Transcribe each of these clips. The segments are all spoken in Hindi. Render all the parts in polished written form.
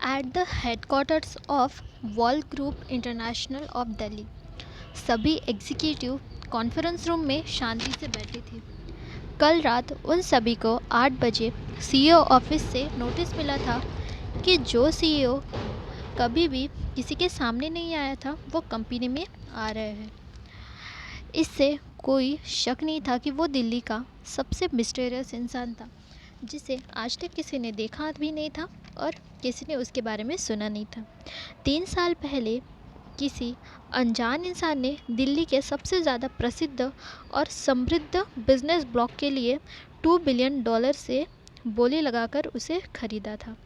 At the headquarters of wall group international of Delhi. सभी एग्जीक्यूटिव कॉन्फ्रेंस रूम में शांति से बैठे थे। कल रात उन सभी को 8 बजे सीईओ ऑफिस से नोटिस मिला था कि जो सीईओ कभी भी किसी के सामने नहीं आया था वो कंपनी में आ रहे हैं। इससे कोई शक नहीं था कि वो दिल्ली का सबसे मिस्टीरियस इंसान था जिसे आज तक किसी ने देखा भी नहीं था और किसी ने उसके बारे में सुना नहीं था। 3 साल पहले किसी अनजान इंसान ने दिल्ली के सबसे ज़्यादा प्रसिद्ध और समृद्ध बिजनेस ब्लॉक के लिए $2 बिलियन से बोली लगाकर उसे खरीदा था।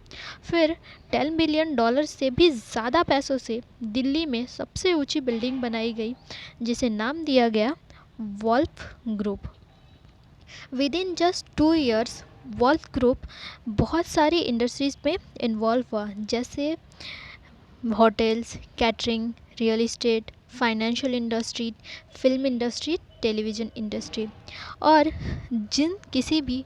फिर $10 बिलियन से भी ज़्यादा पैसों से दिल्ली में सबसे ऊंची बिल्डिंग बनाई गई जिसे नाम दिया गया Wolf Group. With in just 2 years Wolf Group बहुत सारी इंडस्ट्रीज़ में इन्वॉल्व हुआ, जैसे hotels, catering, real estate, financial industry, film industry, television industry, और जिन किसी भी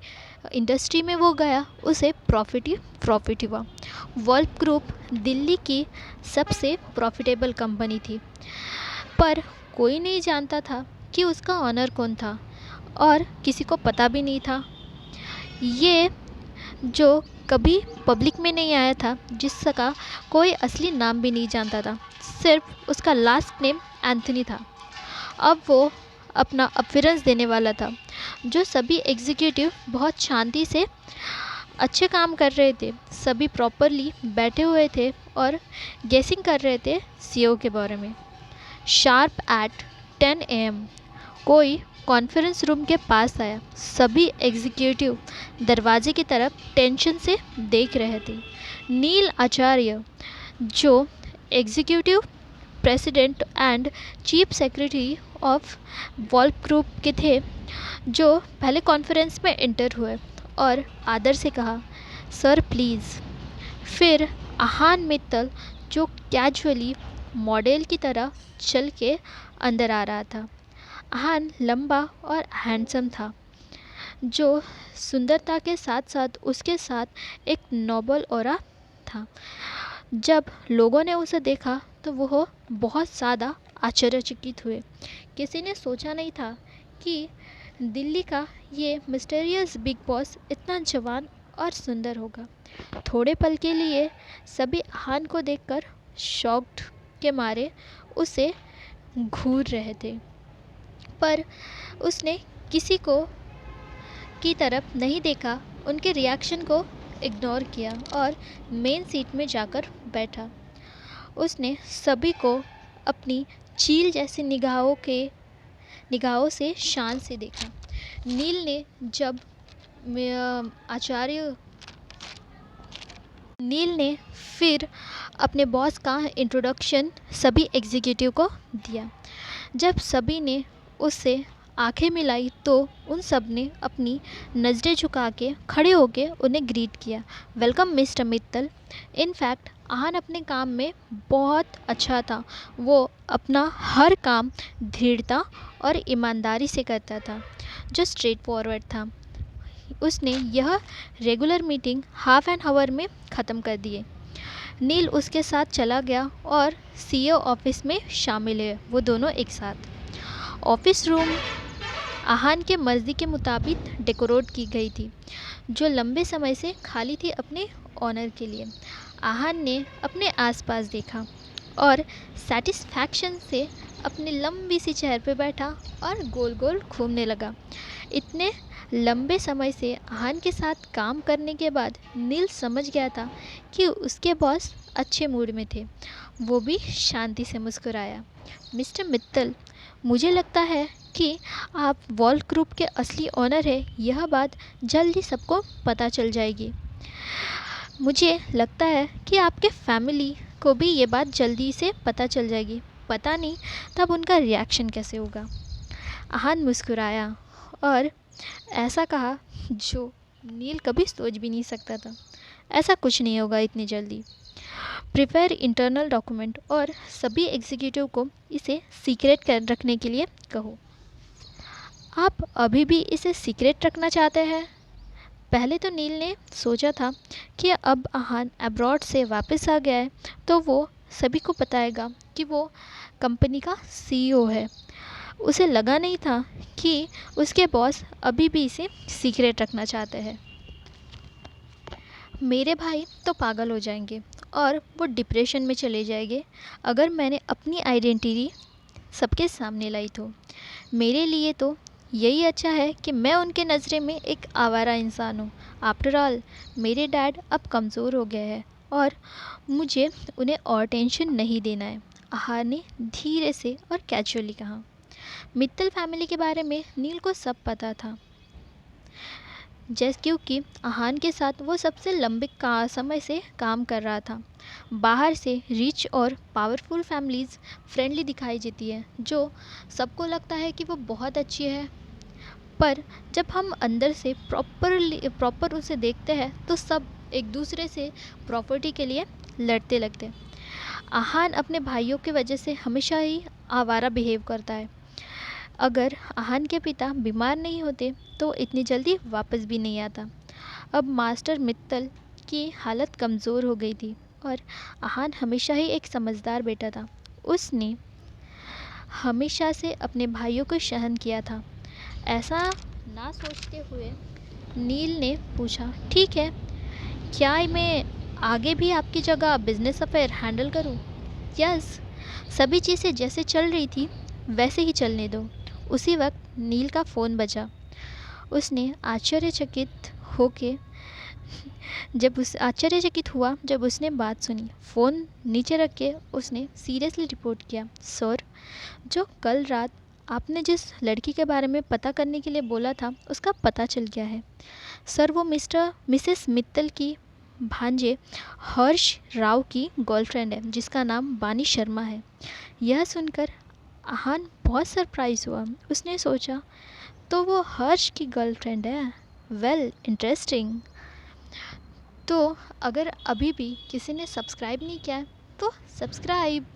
इंडस्ट्री में वो गया उसे प्रॉफिट ही प्रॉफिट हुआ। वॉल्फ ग्रुप दिल्ली की सबसे प्रॉफिटेबल कंपनी थी, पर कोई नहीं जानता था कि उसका ऑनर कौन था और किसी को पता भी नहीं था। ये जो कभी पब्लिक में नहीं आया था, जिसका कोई असली नाम भी नहीं जानता था, सिर्फ उसका लास्ट नेम एंथनी था। अब वो अपना अपीयरेंस देने वाला था। जो सभी एग्जीक्यूटिव बहुत शांति से अच्छे काम कर रहे थे, सभी प्रॉपरली बैठे हुए थे और गेसिंग कर रहे थे सीईओ के बारे में। शार्प एट 10 AM कोई कॉन्फ्रेंस रूम के पास आया। सभी एग्जीक्यूटिव दरवाजे की तरफ टेंशन से देख रहे थे। नील आचार्य, जो executive president and chief secretary of Wolf Group के थे, जो पहले कॉन्फ्रेंस में एंटर हुए और आदर से कहा, सर प्लीज़। फिर आहान मित्तल, जो कैजुअली मॉडल की तरह चल के अंदर आ रहा था। आहान लंबा और हैंडसम था, जो सुंदरता के साथ साथ उसके साथ एक नोबल ऑरा था। जब लोगों ने उसे देखा तो वह बहुत ज़्यादा आश्चर्यचकित हुए। किसी ने सोचा नहीं था कि दिल्ली का ये मिस्टीरियस बिग बॉस इतना जवान और सुंदर होगा। थोड़े पल के लिए सभी आहान को देखकर शॉक्ड के मारे उसे घूर रहे थे, पर उसने किसी को की तरफ नहीं देखा, उनके रिएक्शन को इग्नोर किया और मेन सीट में जाकर बैठा। उसने सभी को अपनी चील जैसी निगाहों से शान से देखा। नील ने जब आचार्य नील ने फिर अपने बॉस का इंट्रोडक्शन सभी एग्जीक्यूटिव को दिया। जब सभी ने उससे आंखें मिलाई तो उन सब ने अपनी नज़रें झुका के खड़े होकर उन्हें ग्रीट किया। Welcome mister Mittal. इनफैक्ट आहान अपने काम में बहुत अच्छा था। वो अपना हर काम दृढ़ता और ईमानदारी से करता था, जो स्ट्रेट फॉरवर्ड था। उसने यह regular meeting half an hour में ख़त्म कर दिए। नील उसके साथ चला गया और सीईओ ऑफिस में शामिल हुए। वो दोनों एक साथ। ऑफिस रूम आहान के मर्जी के मुताबिक डेकोरेट की गई थी, जो लंबे समय से खाली थी अपने ऑनर के लिए। आहान ने अपने आसपास देखा और सेटिस्फैक्शन से अपनी लंबी सी चेयर पर बैठा और गोल गोल घूमने लगा। इतने लंबे समय से आहान के साथ काम करने के बाद नील समझ गया था कि उसके बॉस अच्छे मूड में थे। वो भी शांति से मुस्कुराया। मिस्टर मित्तल, मुझे लगता है कि आप वॉल्फ ग्रुप के असली ऑनर हैं। यह बात जल्दी सबको पता चल जाएगी। मुझे लगता है कि आपके फैमिली को भी ये बात जल्दी से पता चल जाएगी। पता नहीं तब उनका रिएक्शन कैसे होगा। आहान मुस्कुराया और ऐसा कहा जो नील कभी सोच भी नहीं सकता था। ऐसा कुछ नहीं होगा इतनी जल्दी। प्रिपेयर इंटरनल डॉक्यूमेंट और सभी एग्जीक्यूटिव को इसे सीक्रेट कर रखने के लिए कहो। आप अभी भी इसे सीक्रेट रखना चाहते हैं? पहले तो नील ने सोचा था कि अब आहान अब्रॉड से वापस आ गया है तो वो सभी को बताएगा कि वो कंपनी का सीईओ है। उसे लगा नहीं था कि उसके बॉस अभी भी इसे सीक्रेट रखना चाहते हैं। मेरे भाई तो पागल हो जाएंगे और वो डिप्रेशन में चले जाएंगे अगर मैंने अपनी आइडेंटिटी सबके सामने लाई तो। मेरे लिए तो यही अच्छा है कि मैं उनके नज़रे में एक आवारा इंसान हूँ। आफ्टर ऑल मेरे डैड अब कमज़ोर हो गए हैं और मुझे उन्हें और टेंशन नहीं देना है, आहार ने धीरे से और कैजुअली कहा। मित्तल फैमिली के बारे में नील को सब पता था, जैसे क्योंकि आहान के साथ वो सबसे लंबे समय से काम कर रहा था। बाहर से रिच और पावरफुल फैमिलीज़ फ्रेंडली दिखाई देती है, जो सबको लगता है कि वो बहुत अच्छी है, पर जब हम अंदर से प्रॉपर उसे देखते हैं तो सब एक दूसरे से प्रॉपर्टी के लिए लड़ते लगते हैं। आहान अपने भाइयों की वजह से हमेशा ही आवारा बिहेव करता है। अगर आहान के पिता बीमार नहीं होते तो इतनी जल्दी वापस भी नहीं आता। अब मास्टर मित्तल की हालत कमज़ोर हो गई थी और आहान हमेशा ही एक समझदार बेटा था। उसने हमेशा से अपने भाइयों को सहन किया था। ऐसा ना सोचते हुए नील ने पूछा, ठीक है, क्या मैं आगे भी आपकी जगह बिजनेस अफेयर हैंडल करूं? यस, सभी चीज़ें जैसे चल रही थी वैसे ही चलने दो। उसी वक्त नील का फ़ोन बजा। उसने आश्चर्यचकित हुआ जब उसने बात सुनी। फ़ोन नीचे रख के उसने सीरियसली रिपोर्ट किया, सर, जो कल रात आपने जिस लड़की के बारे में पता करने के लिए बोला था उसका पता चल गया है। सर, वो मिस्टर मिसेस मित्तल की भांजे हर्ष राव की गर्लफ्रेंड है, जिसका नाम बानी शर्मा है। यह सुनकर आहान बहुत सरप्राइज हुआ। उसने सोचा, तो वो हर्ष की गर्लफ्रेंड है। Well, interesting. तो अगर अभी भी किसी ने सब्सक्राइब नहीं किया है तो सब्सक्राइब।